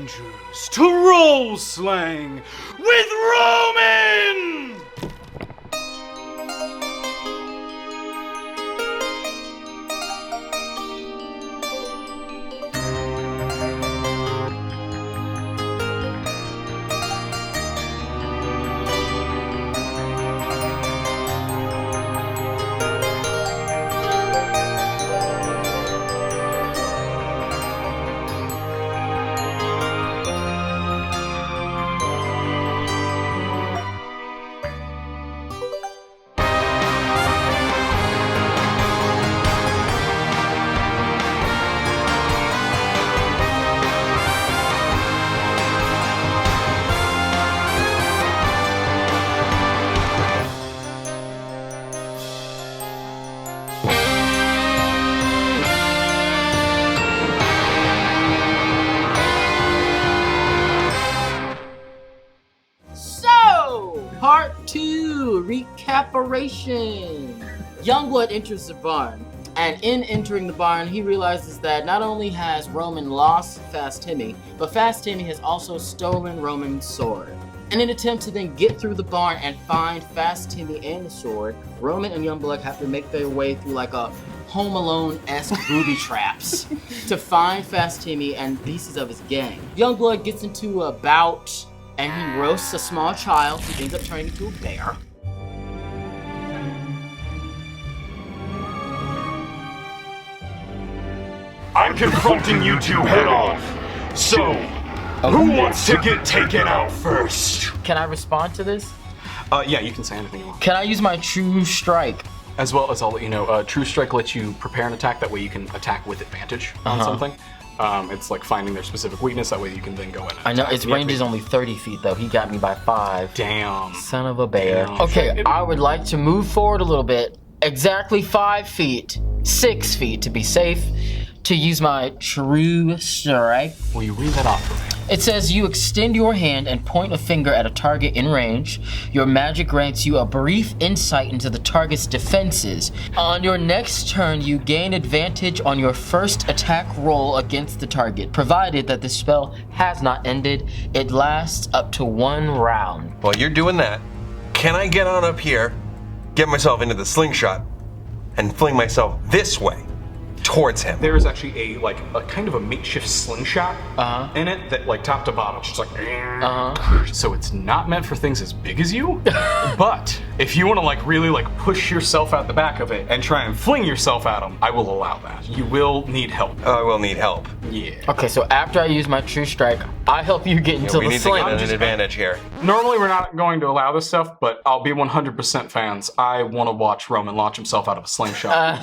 strangers to role slaying with Roman! Part 2, Recaparation. Youngblood enters the barn, and in entering the barn, he realizes that not only has Roman lost Fast Timmy, but Fast Timmy has also stolen Roman's sword. In an attempt to then get through the barn and find Fast Timmy and the sword, Roman and Youngblood have to make their way through like a Home Alone-esque booby traps to find Fast Timmy and pieces of his gang. Youngblood gets into a bout and he roasts a small child who ends up turning into a bear. I'm confronting you two head on. So, who wants to get taken out first? Can I respond to this? Yeah, you can say anything you want. Can I use my True Strike? As well as I'll let you know, True Strike lets you prepare an attack, that way you can attack with advantage on something. It's like finding their specific weakness, that way you can then go in and I know, attack. its range is only 30 feet though. He got me by 5. Damn. Son of a bear. Damn. Okay, I would like to move forward a little bit. Exactly 5 feet. 6 feet to be safe. To use my True Strike. Will you read that off for me? It says you extend your hand and point a finger at a target in range. Your magic grants you a brief insight into the target's defenses. On your next turn, you gain advantage on your first attack roll against the target, provided that the spell has not ended. It lasts up to 1 round. While you're doing that, can I get on up here, get myself into the slingshot, and fling myself this way? Towards him. There is actually a kind of a makeshift slingshot in it that like top to bottom. It's just like so it's not meant for things as big as you. But if you want to like really like push yourself out the back of it and try and fling yourself at him, I will allow that. You will need help. I will need help. Yeah. Okay, so after I use my True Strike, I help you get into we the need sling. to get an advantage here. Normally we're not going to allow this stuff, but I'll be 100% fans. I want to watch Roman launch himself out of a slingshot.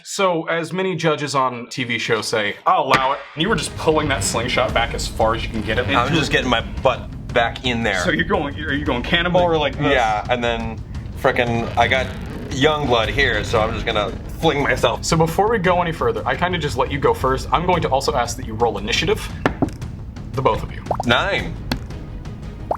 So as many judges on TV shows say, I'll allow it. And you were just pulling that slingshot back as far as you can get it. I'm just getting my butt back in there. So are you going cannonball or like this? Yeah, and then frickin' I got Youngblood here, so I'm just gonna fling myself. So before we go any further, I kind of just let you go first. I'm going to also ask that you roll initiative. The both of you. 9.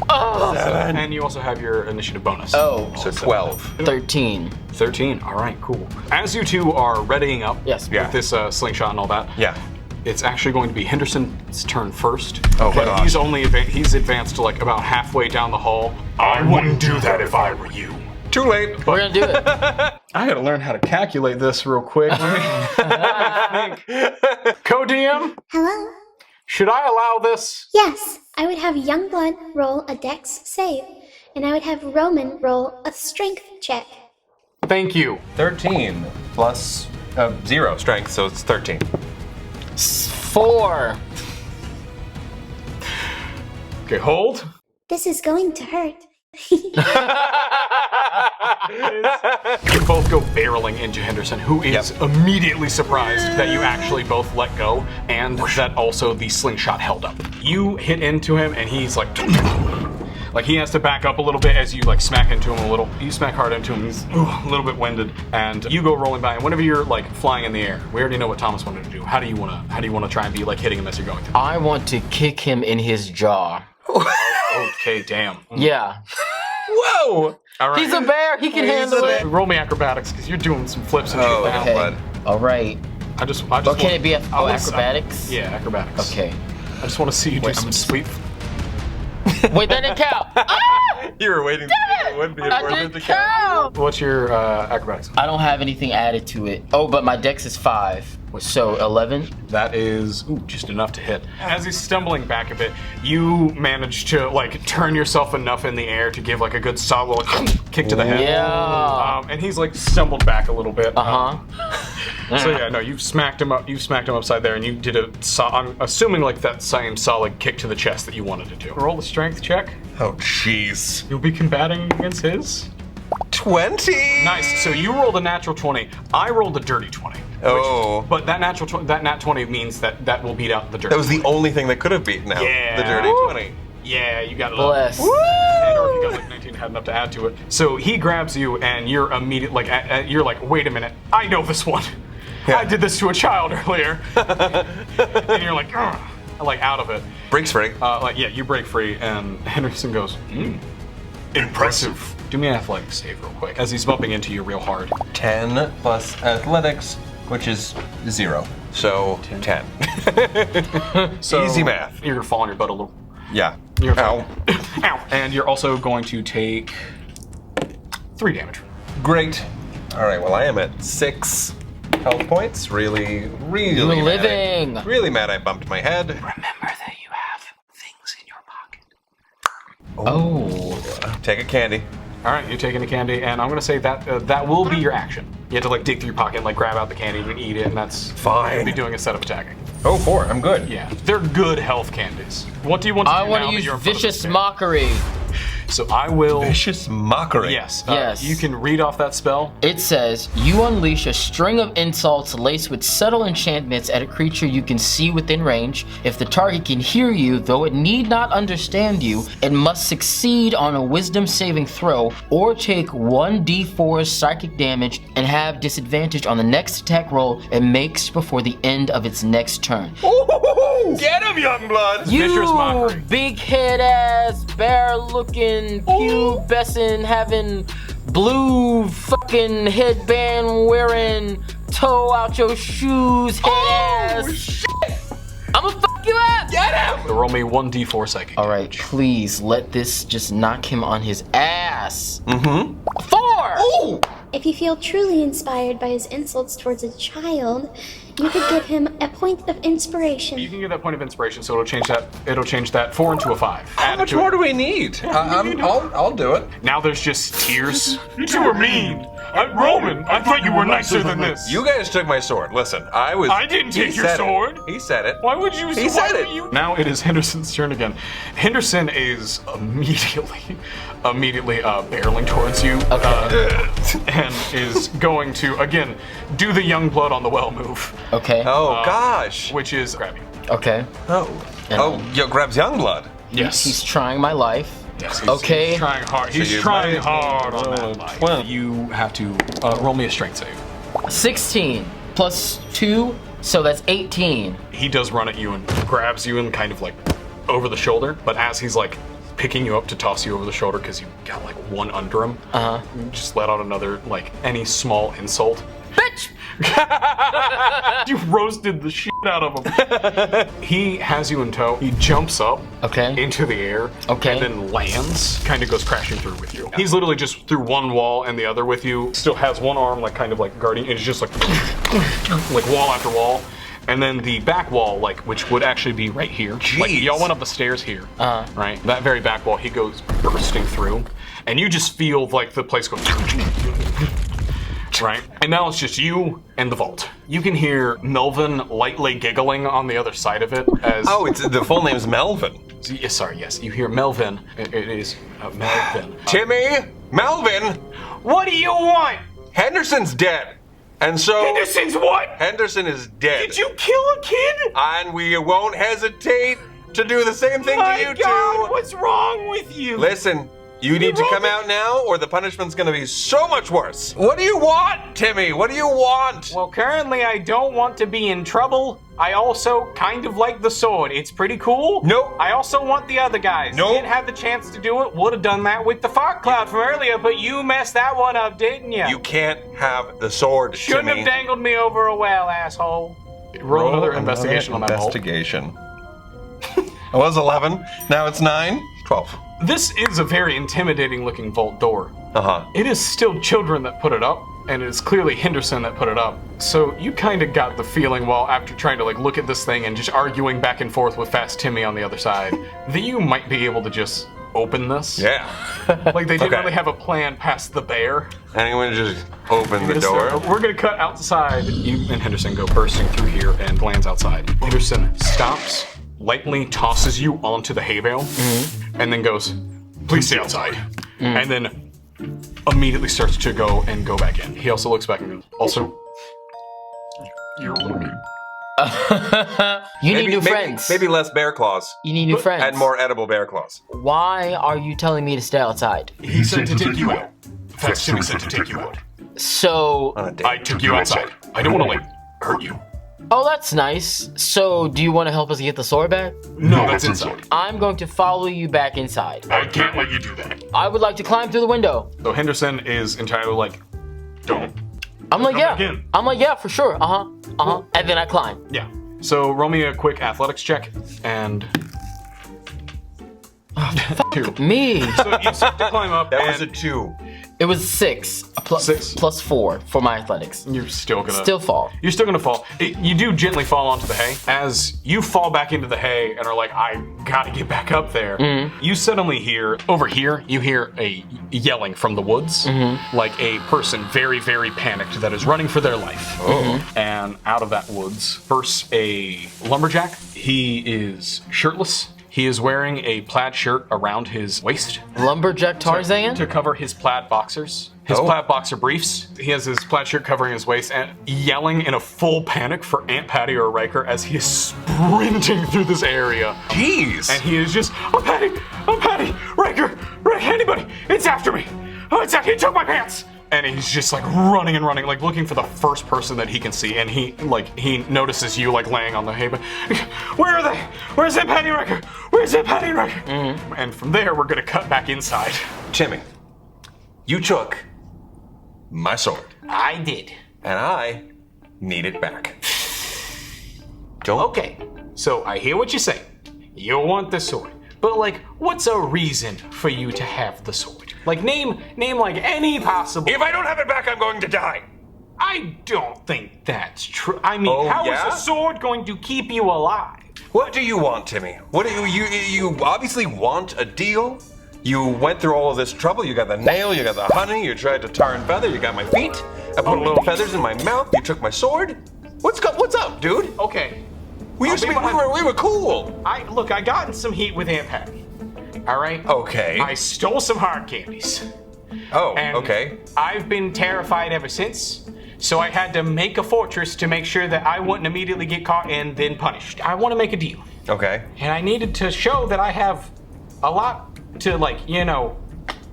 Oh. 7. And you also have your initiative bonus. Oh. So 12. 13. 13. All right, cool. As you two are readying up Yes. with this slingshot and all that, Yeah. it's actually going to be Henderson's turn first. Oh, but gosh. he's advanced to like about halfway down the hall. I wouldn't do that if I were you. Too late. We're gonna do it. I gotta learn how to calculate this real quick. Let me think. Co-DM, Hello? should I allow this? Yes, I would have Youngblood roll a dex save, and I would have Roman roll a strength check. Thank you. 13 plus 0 strength, so it's 13. 4. Okay, hold. This is going to hurt. You both go barreling into Henderson, who is immediately surprised that you actually both let go and that also the slingshot held up. You hit into him and he's like he has to back up a little bit as you like smack into him a little. You smack hard into him, he's a little bit winded, and you go rolling by. And whenever you're like flying in the air, we already know what Thomas wanted to do. How do you wanna try and be like hitting him as you're going through? I want to kick him in his jaw. Okay, damn. Yeah. Whoa! All right. He's a bear. He can handle it. Roll me acrobatics because you're doing some flips and shit Oh, now. okay. All right. I just But can it be acrobatics? acrobatics? Yeah, acrobatics. Okay. I just want to see you do some sweet. Wait, that didn't count. Ah! You were waiting to see if it would be That worth it didn't to count. count. What's your acrobatics? I don't have anything added to it. Oh, but my dex is 5. So 11. That is just enough to hit. As he's stumbling back a bit, you manage to like turn yourself enough in the air to give like a good solid kick to the head. Yeah. And he's like stumbled back a little bit. So yeah, no, you've smacked him up. You smacked him upside there, and you did I'm assuming like that same solid kick to the chest that you wanted to do. Roll a strength check. Oh, jeez. You'll be combating against his. 20. Nice. So you rolled a natural 20. I rolled a dirty 20. Oh. But that nat 20 means that will beat out the dirty. That was the only thing that could have beaten out the dirty 20. Yeah, you got it. Bless. And or if you got like 19, had enough to add to it. So he grabs you, and you're immediate you're like, wait a minute, I know this one. Yeah. I did this to a child earlier. And you're like, ugh, like out of it. Breaks free. You break free, and Henderson goes, impressive. Do me an athletics save real quick, as he's bumping into you real hard. 10 plus athletics, which is 0. So 10. So Easy math. You're gonna fall on your butt a little. Yeah. You're Ow. Ow. And you're also going to take 3 damage. Great. All right, well, I am at 6 health points. Really You're mad. living. Really mad I bumped my head. Remember that you have things in your pocket. Oh. Take a candy. All right, you're taking a candy, and I'm gonna say that that will be your action. You have to like dig through your pocket and like grab out the candy and eat it, and that's Fine. You'll be doing a set of attacking. Oh, 4. I'm good. Yeah, they're good health candies. What do you want to do I now want that to use you're in front of vicious this man? mockery. So I will. Vicious mockery. Yes. Yes. You can read off that spell. It says, you unleash a string of insults laced with subtle enchantments at a creature you can see within range. If the target can hear you, though it need not understand you, it must succeed on a wisdom saving throw or take 1d4 psychic damage and have disadvantage on the next attack roll it makes before the end of its next turn. Ooh, get him, Youngblood! Vicious You mockery. big head ass, bear looking, pubescent having, blue fucking headband wearing, toe out your shoes, head ass. I'ma fuck you up! Get him! Roll me 1d4 psychic. Alright, please let this just knock him on his ass. 4! Ooh! If you feel truly inspired by his insults towards a child, you could give him a point of inspiration. You can get that point of inspiration, so it'll change that. It'll change that 4 into a 5. How much more do we need? I'll do it. Now there's just tears. You two are mean. I'm Roman. I thought you were nicer than this. You guys took my sword. Listen, I didn't he take your said it. sword. He said it. Why would you? He said it. Now it is Henderson's turn again. Henderson is immediately barreling towards you, and is going to again do the Youngblood on the well move, Okay. Oh, gosh. which is grab you. Okay. Yo, grabs Youngblood. Yes. He's trying my life. Yes, Okay. He's trying hard. He's you trying might hard on roll that a life. 20. You have to roll me a strength save. 16 plus 2, so that's 18. He does run at you and grabs you and kind of like over the shoulder, but as he's like picking you up to toss you over the shoulder because you got like one under him, you just let out another like any small insult. Bitch! You roasted the shit out of him. He has you in tow. He jumps up into the air and then lands, kind of goes crashing through with you. He's literally just through one wall and the other with you, still has one arm like kind of like guarding, and it's just like wall after wall. And then the back wall, like, which would actually be right here. Like, y'all went up the stairs here, right? That very back wall, he goes bursting through. And you just feel like the place goes, right? And now it's just you and the vault. You can hear Melvin lightly giggling on the other side of it as... Oh, it's the full name's Melvin. Yes, you hear Melvin. It is Melvin. Timmy! Melvin! What do you want? Henderson's dead. And so... Henderson's what? Henderson is dead. Did you kill a kid? And we won't hesitate to do the same thing to you two. What's wrong with you? Listen, you need to come out now or the punishment's gonna be so much worse. What do you want, Timmy? What do you want? Well, currently I don't want to be in trouble. I also kind of like the sword. It's pretty cool. Nope. I also want the other guys. Nope. Didn't have the chance to do it. Would have done that with the fog cloud from earlier, but you messed that one up, didn't you? You can't have the sword, Shouldn't Timmy. have dangled me over a well, asshole. Roll another investigation on that vault. investigation. I was 11. Now it's 9. 12. This is a very intimidating looking vault door. Uh-huh. It is still children that put it up, and it is clearly Henderson that put it up. So you kind of got the feeling, while after trying to like look at this thing and just arguing back and forth with Fast Timmy on the other side, that you might be able to just open this. Yeah. Like they didn't Okay. really have a plan past the bear. Anyone just open the door? We're gonna cut outside. You and Henderson go bursting through here and lands outside. Henderson stops, lightly tosses you onto the hay bale, and then goes, "Please stay outside." And then immediately starts to go back in. He also looks back and goes, "Also, you're lonely." You need new friends. Maybe less bear claws. You need new friends. Add more edible bear claws. Why are you telling me to stay outside? He said to take you out. Fast Timmy said to take you out. So, On a date. I took you outside. I don't want to like hurt you. oh, that's nice. So, do you want to help us get the sword back? No, that's inside. I'm going to follow you back inside. I can't let you do that. I would like to climb through the window. So Henderson is entirely like, don't. I'm like, Come back yeah. in. I'm like, yeah, for sure. And then I climb. Yeah. So roll me a quick athletics check and. Two. Me. So you start to climb up, That and was a 2. It was 6. Six. Plus 4 for my athletics. you're still gonna Fall. You're still gonna fall. You do gently fall onto the hay. As you fall back into the hay and are like, I gotta get back up there. You suddenly hear, over here, you hear a yelling from the woods, like a person very, very panicked that is running for their life. And out of that woods bursts a lumberjack. He is shirtless. He is wearing a plaid shirt around his waist Lumberjack Tarzan? to cover his plaid boxers. His plaid boxer briefs. He has his plaid shirt covering his waist and yelling in a full panic for Aunt Patty or Riker as he is sprinting through this area. Jeez. And he is just, I'm Patty, Riker, anybody, it's after me. Oh, it's after, he took my pants. And he's just like running and running, like looking for the first person that he can see. And he notices you like laying on the hay, but where are they? Where's Aunt Patty Riker? Where's Aunt Patty Riker? And from there, we're gonna cut back inside. Timmy, you took my sword, I did. and I need it back. Don't. Okay, so I hear what you say. You want the sword. But like, what's a reason for you to have the sword? Like name like any possible. If I don't have it back, I'm going to die. I don't think that's true. I mean, Oh, how is yeah? a sword going to keep you alive? What do you want, Timmy? What do you obviously want a deal? You went through all of this trouble. You got the nail, you got the honey, you tried to tar and feather, you got my feet. I put little feathers in my mouth. You took my sword. What's up, dude? Okay, We used to be, we were cool. I got in some heat with Aunt Patty. All right. Okay. I stole some hard candies. Oh, And okay. I've been terrified ever since. So I had to make a fortress to make sure that I wouldn't immediately get caught and then punished. I want to make a deal. Okay. And I needed to show that I have a lot to, like,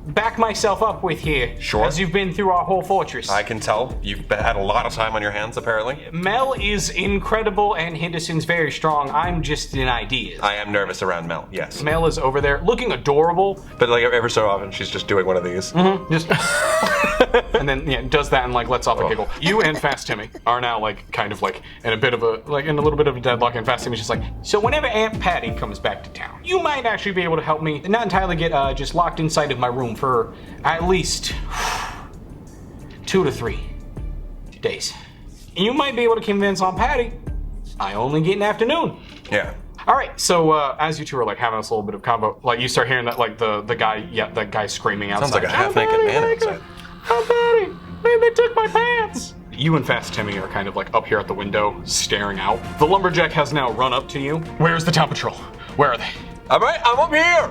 back myself up with here. Sure. As you've been through our whole fortress. I can tell you've had a lot of time on your hands, apparently. Mel is incredible and Henderson's very strong. I'm just in ideas. I am nervous around Mel, yes. Mel is over there looking adorable. But like ever so often, she's just doing one of these. Just and then does that and like lets off a giggle. You and Fast Timmy are now like kind of like in a little bit of a deadlock, and Fast Timmy's just like, so whenever Aunt Patty comes back to town, you might actually be able to help me not entirely get just locked inside of my room for at least 2 to 3 days. And you might be able to convince Aunt Patty I only get an afternoon. Yeah. All right, so as you two are like having this little bit of combo, like you start hearing that like the guy screaming outside. Sounds like a half-naked man outside. Aunt Patty, they took my pants. You and Fast Timmy are kind of like up here at the window, staring out. The lumberjack has now run up to you. Where's the town patrol? Where are they? All right, I'm up here.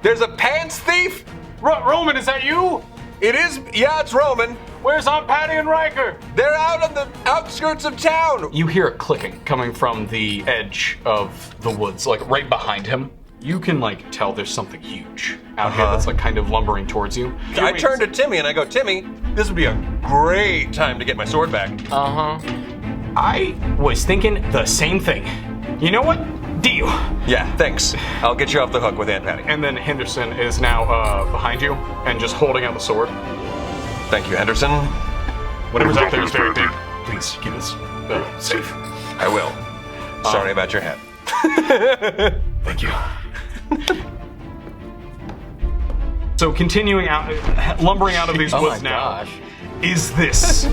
There's a pants thief. Roman, is that you? It is, yeah, it's Roman. Where's Aunt Patty and Riker? They're out on the outskirts of town. You hear a clicking coming from the edge of the woods, like right behind him. You can like tell there's something huge out here that's like kind of lumbering towards you. I turn to Timmy and I go, Timmy, this would be a great time to get my sword back. I was thinking the same thing. You know what? Deal. Yeah, thanks. I'll get you off the hook with Aunt Patty. And then Henderson is now behind you and just holding out the sword. Thank you, Henderson. Whatever's out there is very big. Please keep us safe. I will. Sorry about your head. Thank you. So continuing out, lumbering out of these Oh my woods now, gosh. is this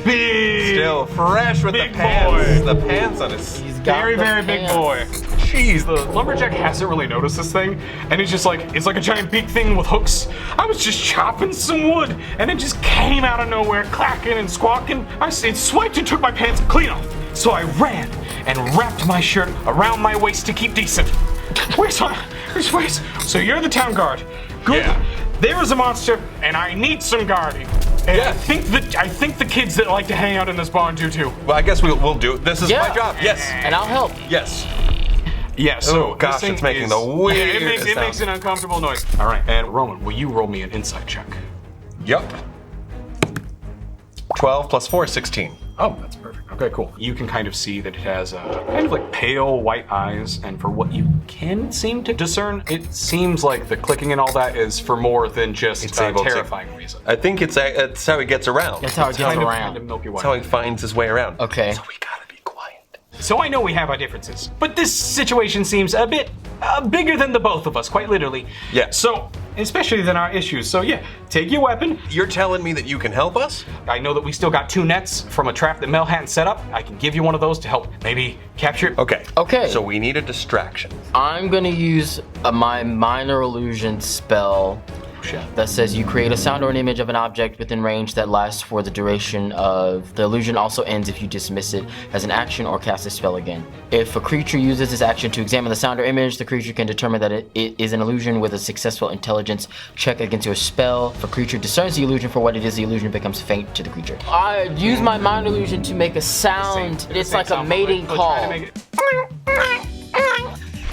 big, Still fresh with big the pants. boy. The pants on his. He's got very, the very big pants. boy. Jeez, the lumberjack hasn't really noticed this thing, and he's just like, it's like a giant big thing with hooks. I was just chopping some wood, and it just came out of nowhere, clacking and squawking. It swiped and took my pants clean off. So I ran and wrapped my shirt around my waist to keep decent. Where's. So you're the town guard. Good. Yeah. There is a monster, and I need some guarding. And Yeah. I think the kids that like to hang out in this barn do too. Well, I guess we'll do. This is Yeah. my job. Yes. And I'll help. Yes. Yeah, so Oh, gosh, this thing it's making is- the weirdest it makes sound. an uncomfortable noise. All right, and Roman, will you roll me an insight check? Yup. 12 plus 4 is 16. Oh, that's perfect. Okay, cool. You can kind of see that it has kind of like pale white eyes, and for what you can seem to discern, it seems like the clicking and all that is for more than just It's a able to- terrifying reason. I think it's how he gets around. That's how it gets Kind of around. milky white. That's how he finds his way around. Okay. So we gotta be quiet. So I know we have our differences, but this situation seems a bit bigger than the both of us, quite literally. Yeah. So, especially than our issues. So yeah, take your weapon. You're telling me that you can help us? I know that we still got 2 nets from a trap that Mel hadn't set up. I can give you one of those to help maybe capture it. Okay. Okay. So we need a distraction. I'm gonna use my minor illusion spell that says you create a sound or an image of an object within range that lasts for the duration of the illusion. Also ends if you dismiss it as an action or cast a spell again. If a creature uses this action to examine the sound or image, the creature can determine that it is an illusion with a successful intelligence check against your spell. If a creature discerns the illusion for what it is, the illusion becomes faint to the creature. I use my minor illusion to make a sound. It's like a mating call.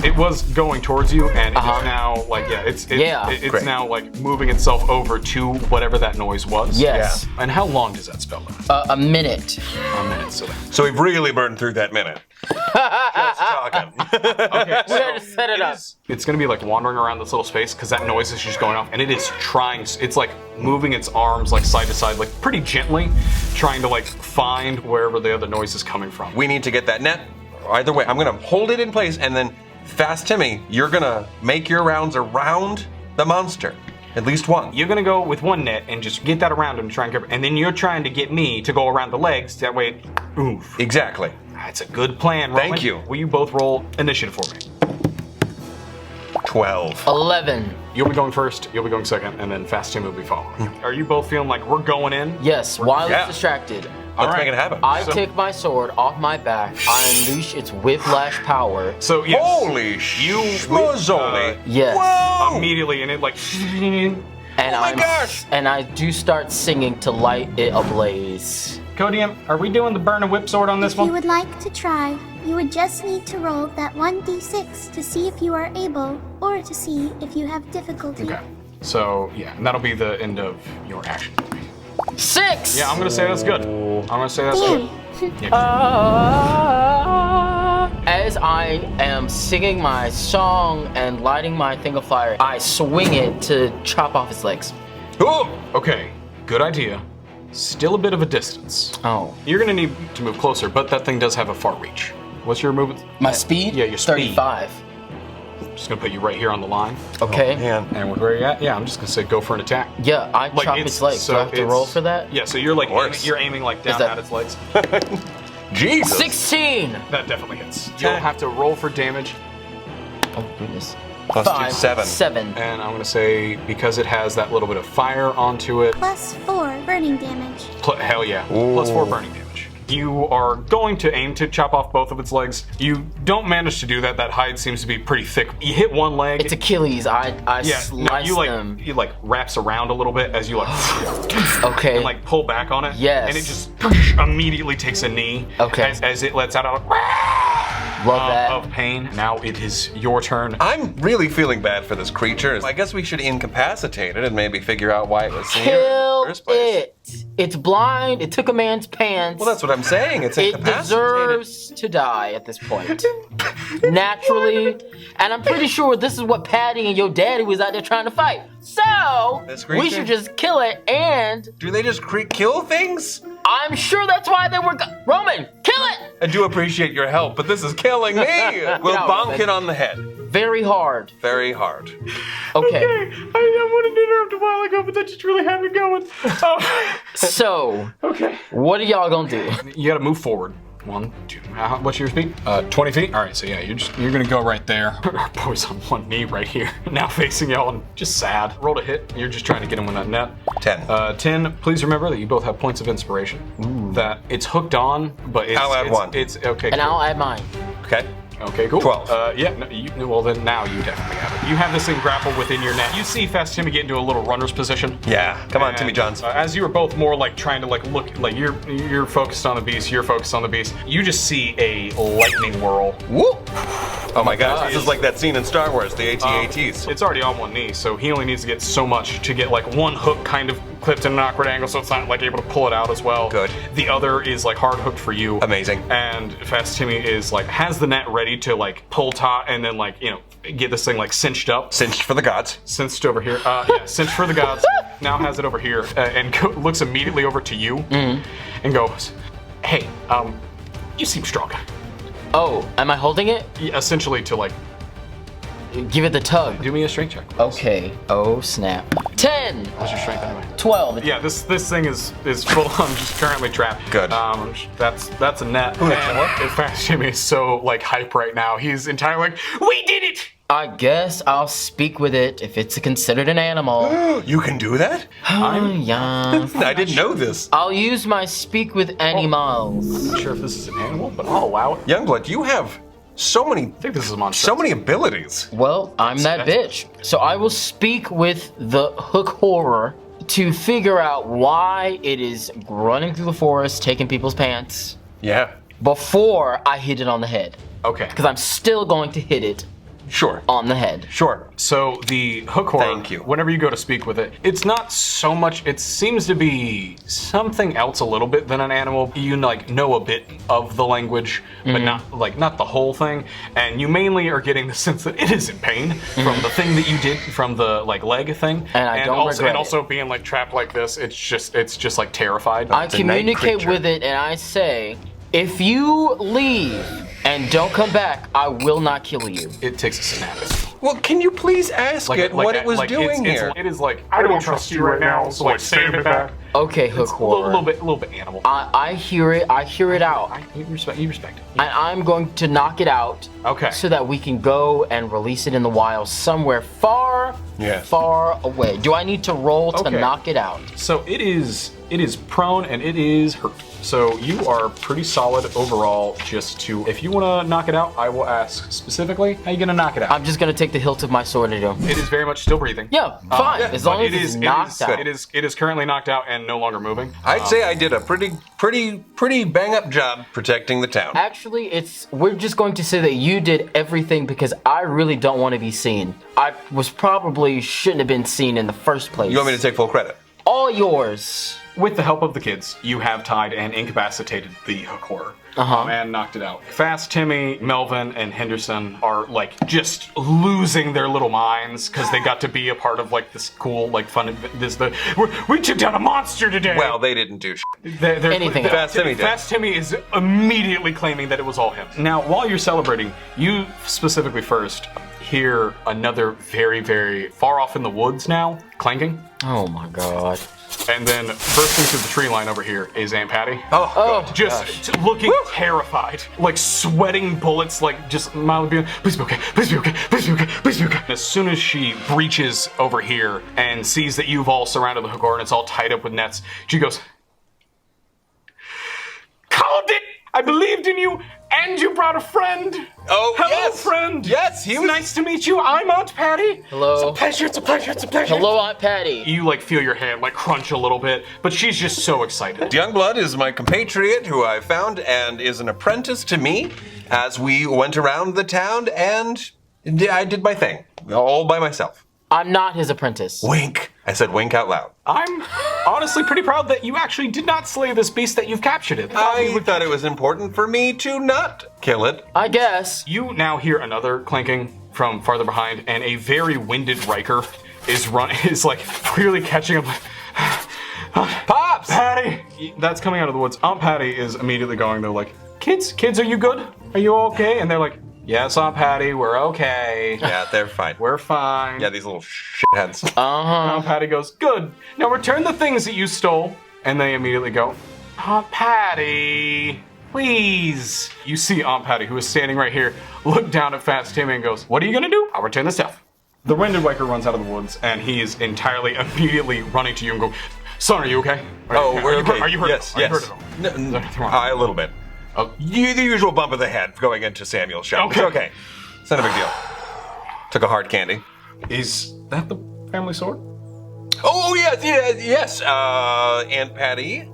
It was going towards you, and it's Uh-huh. now like it's Great. now like moving itself over to whatever that noise was. Yes. And how long does that spell last? A minute. A minute. So So we've really burned through that minute. Just talking. okay, We had to set it up. It's gonna be like wandering around this little space because that noise is just going off, and it is trying. It's like moving its arms like side to side, like pretty gently, trying to like find wherever the other noise is coming from. We need to get that net. Either way, I'm gonna hold it in place and then Fast Timmy, you're gonna make your rounds around the monster. At least one. You're gonna go with one net and just get that around him to try and cover, and then you're trying to get me to go around the legs. That way, oof. Exactly. That's a good plan, Roman. Thank you. Will you both roll initiative for me? 12. 11. You'll be going first, you'll be going second, and then Fast Tim will be following. Are you both feeling like we're going in? Yes, while Yeah. it's distracted. Let's Alright. make it happen. I So- take my sword off my back. I unleash its whiplash power. So yes, Holy schmozzoli. Yes. Whoa! immediately, and it like And Oh my gosh! And I do start singing to light it ablaze. Codium, are we doing the burn and whip sword on this If you one? would like to try, you would just need to roll that 1d6 to see if you are able, or to see if you have difficulty. Okay. So yeah, and that'll be the end of your action. 6! Yeah, I'm gonna say that's good. I'm gonna say that's Damn. good. Yeah. As I am singing my song and lighting my thing of fire, I swing it to chop off its legs. Oh! Okay, good idea. Still a bit of a distance. Oh. You're gonna need to move closer, but that thing does have a far reach. What's your movement? My speed? Yeah, your speed. 35. Just gonna put you right here on the line. Okay. Man. And with where you're at, yeah, I'm just gonna say go for an attack. Yeah, I Like, chop it's- its legs. so Do I have to it's- roll for that? Yeah, so you're like course. you're aiming like down that- at its legs. Jesus. 16! That definitely hits. You'll have to roll for damage, Oh, goodness. Plus two, 5, 7. 7. and I'm gonna say because it has that little bit of fire onto it. Plus 4 burning damage. Hell yeah, Ooh. plus 4 burning damage. You are going to aim to chop off both of its legs. You don't manage to do that. That hide seems to be pretty thick. You hit one leg. It's Achilles. I yeah, no, slice you like them. you like wraps around a little bit as you like Okay. and like pull back on it. Yes. And it just immediately takes a knee. Okay. As it lets out a Love that. of pain. Now it is your turn. I'm really feeling bad for this creature. I guess we should incapacitate it and maybe figure out why it was here in Kill the first place. it. It's blind. It took a man's pants. Well, that's what I'm saying. It's It incapacitated. deserves to die at this point. Naturally. And I'm pretty sure this is what Patty and your daddy was out there trying to fight. So, This we creature? should just kill it and Do they just kill things? I'm sure that's why they were Roman, kill it! I do appreciate your help, but this is killing me. We'll No, bonk but- it on the head. Very hard. Very hard. Okay. I wanted to interrupt a while ago, but that just really had me going. Oh. So, Okay. what are y'all gonna do? You gotta move forward. 1, 2. What's your speed? 20 feet. All right, so yeah, you're gonna go right there. Our boy's on one knee right here, now facing y'all and just sad. Roll to hit. You're just trying to get him in that net. 10. 10. Please remember that you both have points of inspiration. That it's hooked on, but it's I'll add 1. It's okay. And cool. I'll add mine. Okay. Okay, cool. 12. Yeah, no, well then now you definitely have it. You have this thing grappled within your net. You see Fast Timmy get into a little runner's position. Yeah. Come on, And, Timmy Johns. as you were both more like trying to like look, like you're focused on the beast, you're focused on the beast. You just see a lightning whirl. Whoop. Oh my gosh, God. this is like that scene in Star Wars, the AT-ATs. It's already on one knee, so he only needs to get so much to get like one hook kind of clipped in an awkward angle, so it's not like able to pull it out as well. Good. The other is like hard hooked for you. Amazing. And Fast Timmy is like has the net ready to like pull taut and then like get this thing like cinched up. Cinched for the gods. Cinched over here. Yeah, cinched for the gods. Now has it over here and looks immediately over to you and goes, "Hey, you seem strong." Oh, am I holding it? Yeah, essentially to like Give it the tug. do me a strength check. Okay. Oh, snap. 10! What's your strength anyway? 12. Yeah, this thing is full on, just currently trapped. Good. That's a net. Ooh, And Fast Jimmy is so like hype right now. He's entirely like, we did it! I guess I'll speak with it if it's considered an animal. You can do that? Yeah. I didn't know this. I'll use my speak with animals. I'm not sure if this is an animal, but I'll allow it. Youngblood, you have so many I think this is a monster. so many abilities. Well, I'm that bitch. So I will speak with the hook horror to figure out why it is running through the forest, taking people's pants, Yeah. before I hit it on the head. Okay. Because I'm still going to hit it Sure. on the head. Sure. So the hook horror, Thank you. whenever you go to speak with it, it's not so much, it seems to be something else a little bit than an animal. You like know a bit of the language, but not the whole thing. And you mainly are getting the sense that it is in pain from the thing that you did, from the like leg thing. And I don't also, regret and it. also being like trapped like this, it's just like terrified. I It's a night communicate creature. with it and I say, if you leave and don't come back, I will not kill you. It takes a snap. Well, can you please ask it what it was doing here? It is like, I don't trust you right now, so like stand it back. Okay, hook It's a horror. little bit animal. I hear it. I hear it out. You respect it. And I'm going to knock it out. Okay. So that we can go and release it in the wild somewhere far, Yes. far away. Do I need to roll to Okay. knock it out? So it is prone and it is hurt. So you are pretty solid overall. Just to, if you want to knock it out, I will ask specifically how you gonna knock it out. I'm just gonna take the hilt of my sword and do. It is very much still breathing. Yeah, fine. As long But as it's knocked out. It is currently knocked out and no longer moving. I'd say I did a pretty bang up job protecting the town. Actually, we're just going to say that you did everything because I really don't want to be seen. I shouldn't have been seen in the first place. You want me to take full credit? All yours. With the help of the kids, you have tied and incapacitated the hook horror. And knocked it out. Fast Timmy, Melvin, and Henderson are like just losing their little minds because they got to be a part of like this cool, like fun. We took down a monster today. Well, they didn't do shit. Anything else. Fast Timmy did. Fast Timmy is immediately claiming that it was all him. Now, while you're celebrating, you specifically first hear another very, very far off in the woods now clanking. Oh my god. And then bursting through the tree line over here is Aunt Patty. Oh, Just looking terrified, like sweating bullets, like just mildly being, please be okay, please be okay, please be okay, please be okay. As soon as she breaches over here and sees that you've all surrounded the hook horror and it's all tied up with nets, she goes, called it! I believed in you, and you brought a friend. Oh, Hello, yes. friend. Yes, he It's was- nice to meet you. I'm Aunt Patty. Hello. It's a pleasure. It's a pleasure. It's a pleasure. Hello, Aunt Patty. You like feel your hand like crunch a little bit, but she's just so excited. Youngblood is my compatriot who I found and is an apprentice to me as we went around the town and I did my thing, all by myself. I'm not his apprentice. Wink. I said wink out loud. I'm honestly pretty proud that you actually did not slay this beast that you've captured it. I thought it was important for me to not kill it. I guess. You now hear another clanking from farther behind, and a very winded Riker is like clearly catching up. Pops! Patty! That's coming out of the woods. Aunt Patty is immediately going, they're like, kids, are you good? Are you okay? And they're like, yes, Aunt Patty, we're okay. Yeah, they're fine. We're fine. Yeah, these little shitheads. Aunt Patty goes, good. Now return the things that you stole. And they immediately go, Aunt Patty, please. You see Aunt Patty, who is standing right here, look down at Fast Timmy and goes, what are you gonna do? I'll return the stuff. The winded Riker runs out of the woods, and he is entirely immediately running to you and go, son, are you okay? We're okay. Are you hurt? Yes, Are you yes. hurt at all? A little bit. Oh. The usual bump of the head going into Samuel's shop. Okay. It's okay. It's not a big deal. Took a hard candy. Is that the family sword? Oh, yes. Aunt Patty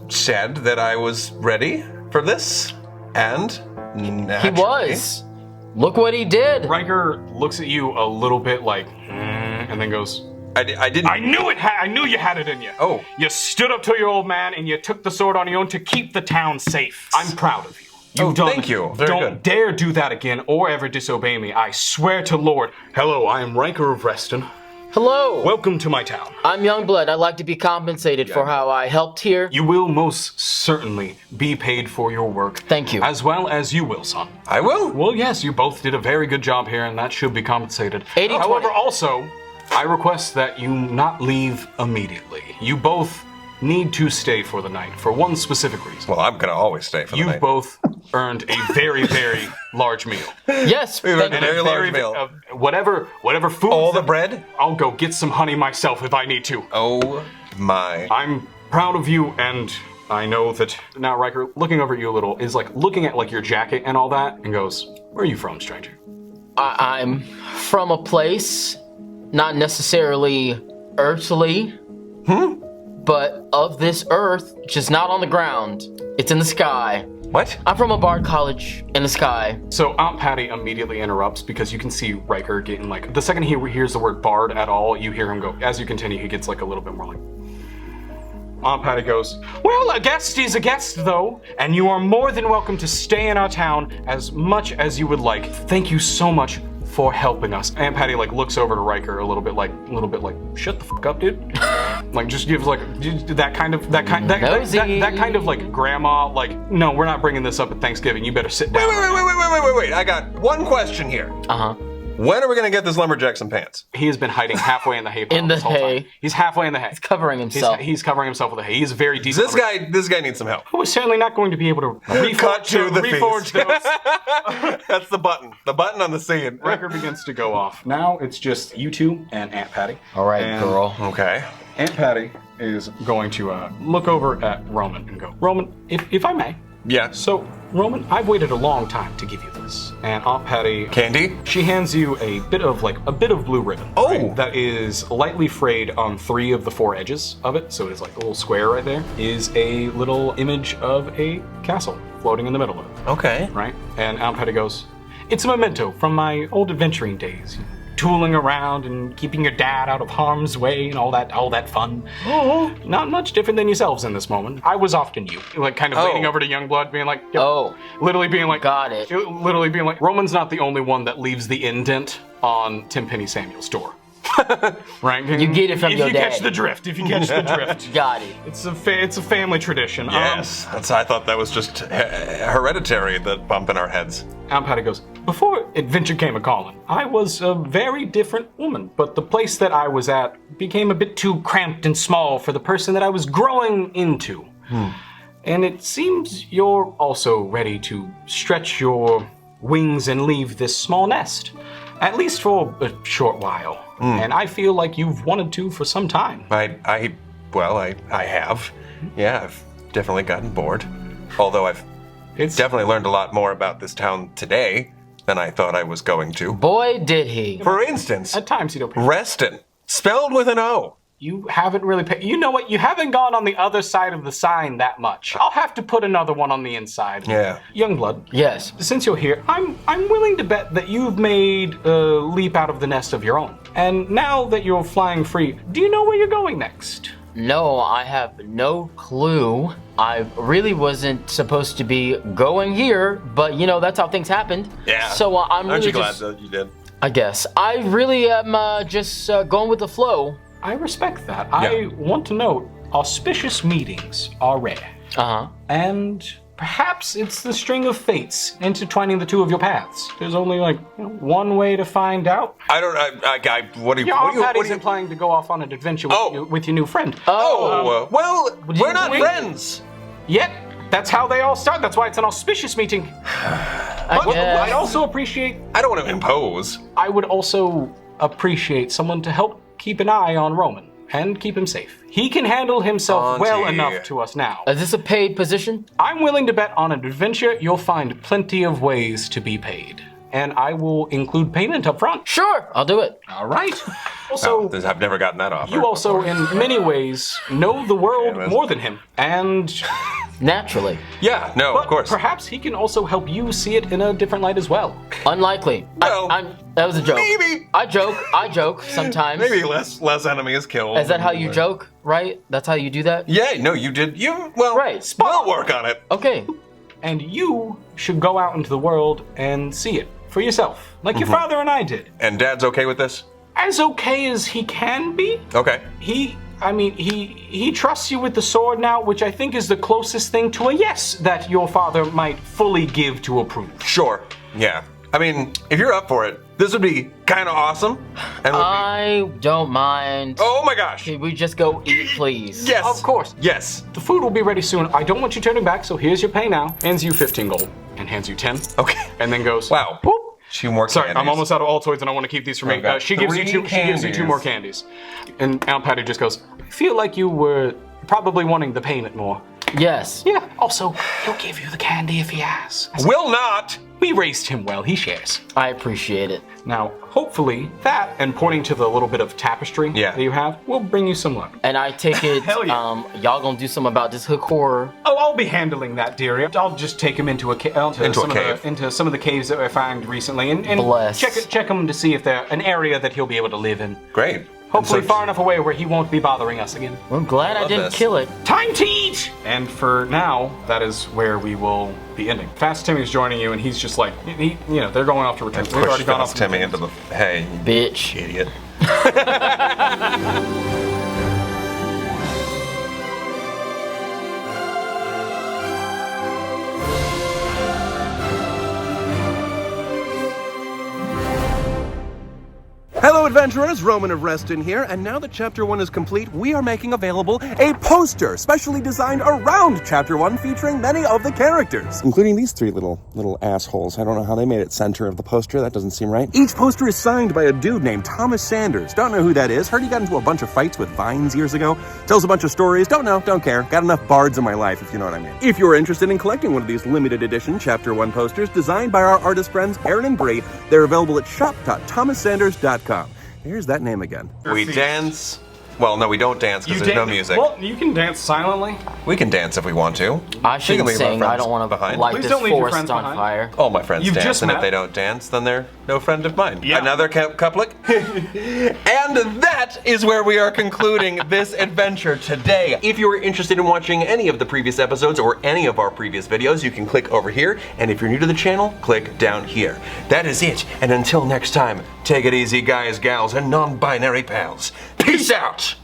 said that I was ready for this, and He was. Look what he did. Riker looks at you a little bit like, and then goes, I didn't. I knew you had it in you. Oh. You stood up to your old man and you took the sword on your own to keep the town safe. I'm proud of you. Thank you. Very don't good. dare do that again or ever disobey me. I swear to Lord. Hello, I am Riker of Reston. Hello. Welcome to my town. I'm Youngblood. I'd like to be compensated for how I helped here. You will most certainly be paid for your work. Thank you. As well as you will, son. I will. Well, yes, you both did a very good job here, and that should be compensated. 80-20. However, also, I request that you not leave immediately. You both need to stay for the night for one specific reason. Well, I'm gonna always stay for the You've night. both earned a very, very large meal. Yes. We've thank earned you. a very large meal. Whatever food. All the bread? I'll go get some honey myself if I need to. Oh my. I'm proud of you, and I know that now Riker, looking over at you a little, is like looking at like your jacket and all that, and goes, "Where are you from, stranger?" I'm from a place not necessarily earthly, but of this earth, just not on the ground. It's in the sky. What? I'm from a Bard college in the sky. So Aunt Patty immediately interrupts because you can see Riker getting like, the second he hears the word bard at all, you hear him go, as you continue, he gets like a little bit more like, Aunt Patty goes, well, a guest is a guest though, and you are more than welcome to stay in our town as much as you would like. Thank you so much for helping us. Aunt Patty like looks over to Riker a little bit like, shut the fuck up, dude. Like just gives like that kind of like grandma like, no, we're not bringing this up at Thanksgiving. You better sit down. Wait. I got one question here. When are we gonna get this lumberjack some pants? He has been hiding halfway in the hay. In the this whole hay. time. He's halfway in the hay. He's covering himself. He's covering himself with the hay. He's a very decent. This guy needs some help. We're certainly not going to be able to reforge those. That's the button. The button on the scene. Riker begins to go off. Now it's just you two and Aunt Patty. All right, And girl. Okay. Aunt Patty is going to look over at Roman and go, Roman, if I may. Yeah. So, Roman, I've waited a long time to give you this. And Aunt Patty... Candy? She hands you a bit of blue ribbon. Oh! Right, that is lightly frayed on 3 of the 4 edges of it. So it is like a little square right there. Is a little image of a castle floating in the middle of it. Okay. Right? And Aunt Patty goes, it's a memento from my old adventuring days. Tooling around and keeping your dad out of harm's way and all that fun. Oh, not much different than yourselves in this moment. I was often you, like kind of leaning over to Youngblood, being like, yep. Literally being like, got it. Literally being like, Roman's not the only one that leaves the indent on Tim Penny Samuel's door. Right? You get it from your dad. If you catch the drift. Got it. It's a family tradition. Yes. I thought that was just hereditary, the bump in our heads. Aunt Patty goes, before adventure came a-calling, I was a very different woman, but the place that I was at became a bit too cramped and small for the person that I was growing into. And it seems you're also ready to stretch your wings and leave this small nest, at least for a short while. And I feel like you've wanted to for some time. I have. Yeah, I've definitely gotten bored. Although I've definitely learned a lot more about this town today than I thought I was going to. Boy, did he. For instance, At times you don't pay. Reston, spelled with an O. You haven't really paid. You know what? You haven't gone on the other side of the sign that much. I'll have to put another one on the inside. Yeah. Youngblood. Yes. Since you're here, I'm willing to bet that you've made a leap out of the nest of your own. And now that you're flying free, do you know where you're going next? No, I have no clue. I really wasn't supposed to be going here, but you know, that's how things happened. Yeah. So I'm Aren't really you glad just, that you did? I guess. I really am just going with the flow. I respect that. Yeah. I want to note, auspicious meetings are rare. Uh-huh. And perhaps it's the string of fates intertwining the two of your paths. There's only like one way to find out. I don't. What do you? Your What do you? What Patty's do you? implying to go off on an adventure with your new friend. Oh, well, we're not wait. friends. Yet, that's how they all start. That's why it's an auspicious meeting. But guess. I'd also appreciate. I don't want to impose. I would also appreciate someone to help keep an eye on Roman and keep him safe. He can handle himself well Auntie. enough to us now. Is this a paid position? I'm willing to bet on an adventure you'll find plenty of ways to be paid. And I will include payment up front. Sure, I'll do it. All right. Also, I've never gotten that offer. you also, in many ways, know the world Yeah, more than him. And Naturally. Yeah, no, but of course. perhaps he can also help you see it in a different light as well. Unlikely. Well, That was a joke. maybe. I joke sometimes. Maybe less enemies killed. Is that how you joke, right? That's how you do that? Yeah, no, you did. Right. We'll work on it. Okay. And you should go out into the world and see it for yourself, like your father and I did. And Dad's okay with this? As okay as he can be. Okay. He trusts you with the sword now, which I think is the closest thing to a yes that your father might fully give to approve. Sure. Yeah. I mean, if you're up for it, this would be kind of awesome. And would I don't mind. oh my gosh. Can we just go eat, please? Yes. Of course. Yes. The food will be ready soon. I don't want you turning back, so here's your pay now. Hands you 15 gold and hands you 10. Okay. And then goes, Wow. Whoop. 2 more Sorry, candies. I'm almost out of all toys and I want to keep these for me. I've got She gives you 3 2 candies. more candies. And Aunt Patty just goes, I feel like you were probably wanting the payment more. Yes. Yeah, also, he'll give you the candy if he asks. Will not. We raised him well, he shares. I appreciate it. Now, hopefully, that and pointing to the little bit of tapestry that you have will bring you some luck. And I take it, Hell yeah. y'all gonna do something about this hook horror. Oh, I'll be handling that, dearie. I'll just take him into a cave. Into some of the caves that I found recently, and Bless. check them to see if they're an area that he'll be able to live in. Great. Hopefully, And so- far enough away where he won't be bothering us again. I'm glad I Love didn't this. kill it. Time to eat! And for now, that is where we will be ending. Fast Timmy's joining you, and he's just like, they're going off to return. They've already Push gone off Fast Timmy into the... Hey, you Bitch. idiot. Hello adventurers, Roman of Reston here, and now that Chapter 1 is complete, we are making available a poster specially designed around Chapter 1 featuring many of the characters. Including these 3 little assholes. I don't know how they made it center of the poster, that doesn't seem right. Each poster is signed by a dude named Thomas Sanders. Don't know who that is, heard he got into a bunch of fights with vines years ago. Tells a bunch of stories, don't know, don't care. Got enough bards in my life, if you know what I mean. If you're interested in collecting one of these limited edition Chapter 1 posters designed by our artist friends Aaron and Brei, they're available at shop.thomassanders.com. Here's that name again. We dance. Well, no, we don't dance because there's no music. Well, you can dance silently. We can dance if we want to. I We can shouldn't leave our sing. I friends don't want to behind. light Please this don't leave your forest friends on behind. fire. All my friends You've dance, just and met. if they don't dance, then they're no friend of mine. Yeah. Another couplet. And that is where we are concluding this adventure today. If you are interested in watching any of the previous episodes or any of our previous videos, you can click over here. And if you're new to the channel, click down here. That is it. And until next time, take it easy, guys, gals, and non-binary pals. Peace out.